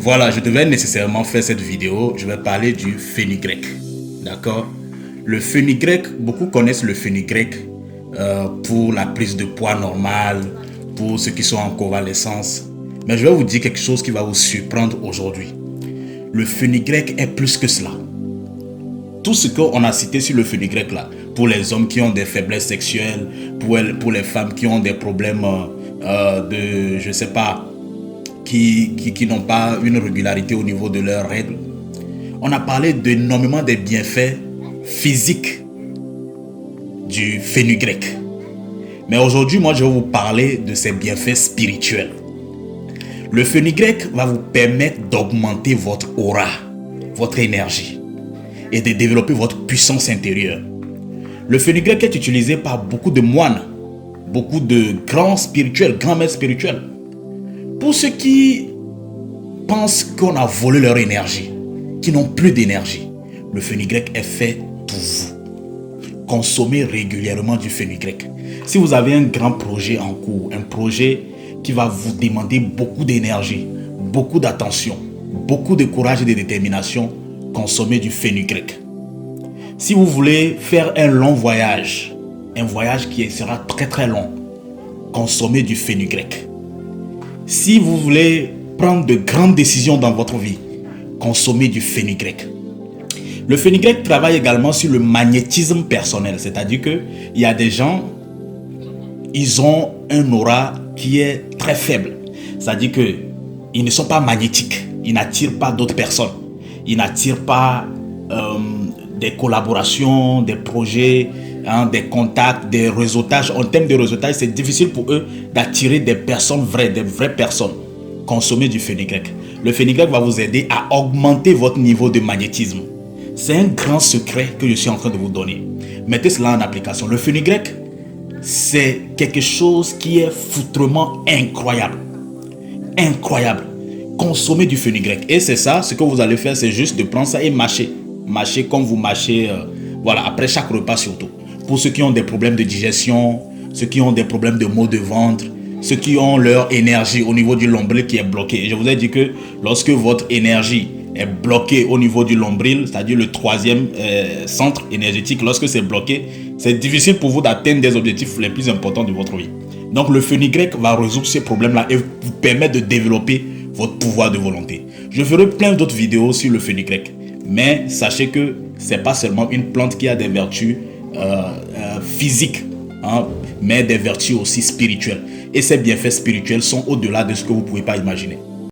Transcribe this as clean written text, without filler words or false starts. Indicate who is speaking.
Speaker 1: Voilà, je devais nécessairement faire cette vidéo. Je vais parler du fenugrec. D'accord? Le fenugrec, beaucoup connaissent le fenugrec pour la prise de poids normale, pour ceux qui sont en convalescence. Mais je vais vous dire quelque chose qui va vous surprendre aujourd'hui. Le fenugrec est plus que cela. Tout ce qu'on a cité sur le fenugrec là, pour les hommes qui ont des faiblesses sexuelles, pour les femmes qui ont des problèmes de, je sais pas, qui n'ont pas une régularité au niveau de leurs règles. On a parlé d'énormément des bienfaits physiques du fenugrec. Mais aujourd'hui, moi, je vais vous parler de ses bienfaits spirituels. Le fenugrec va vous permettre d'augmenter votre aura, votre énergie et de développer votre puissance intérieure. Le fenugrec est utilisé par beaucoup de moines, beaucoup de grands spirituels, grands maîtres spirituels. Pour ceux qui pensent qu'on a volé leur énergie, qui n'ont plus d'énergie, le fenugrec est fait pour vous. Consommez régulièrement du fenugrec. Si vous avez un grand projet en cours, un projet qui va vous demander beaucoup d'énergie, beaucoup d'attention, beaucoup de courage et de détermination, consommez du fenugrec. Si vous voulez faire un long voyage, un voyage qui sera très très long, consommez du fenugrec. Si vous voulez prendre de grandes décisions dans votre vie, consommez du fenugrec. Le fenugrec travaille également sur le magnétisme personnel, c'est-à-dire qu'il y a des gens, ils ont un aura qui est très faible. C'est-à-dire qu'ils ne sont pas magnétiques, ils n'attirent pas d'autres personnes, ils n'attirent pas des collaborations, des projets, des contacts, des réseautages. En termes de réseautage, c'est difficile pour eux d'attirer des personnes vraies, des vraies personnes. Consommez du fenugrec. Le fenugrec va vous aider à augmenter votre niveau de magnétisme. C'est un grand secret que je suis en train de vous donner. Mettez cela en application. Le fenugrec, c'est quelque chose qui est foutrement incroyable. Incroyable. Consommez du fenugrec. Et c'est ça, ce que vous allez faire, c'est juste de prendre ça et mâcher. Mâcher comme vous mâchez, voilà, après chaque repas surtout. Pour ceux qui ont des problèmes de digestion, ceux qui ont des problèmes de maux de ventre, ceux qui ont leur énergie au niveau du nombril qui est bloqué. Et je vous ai dit que lorsque votre énergie est bloquée au niveau du nombril, c'est-à-dire le troisième centre énergétique, lorsque c'est bloqué, c'est difficile pour vous d'atteindre des objectifs les plus importants de votre vie. Donc le fenugrec va résoudre ces problèmes-là et vous permettre de développer votre pouvoir de volonté. Je ferai plein d'autres vidéos sur le fenugrec. Mais sachez que ce n'est pas seulement une plante qui a des vertus physiques, mais des vertus aussi spirituelles. Et ces bienfaits spirituels sont au-delà de ce que vous ne pouvez pas imaginer.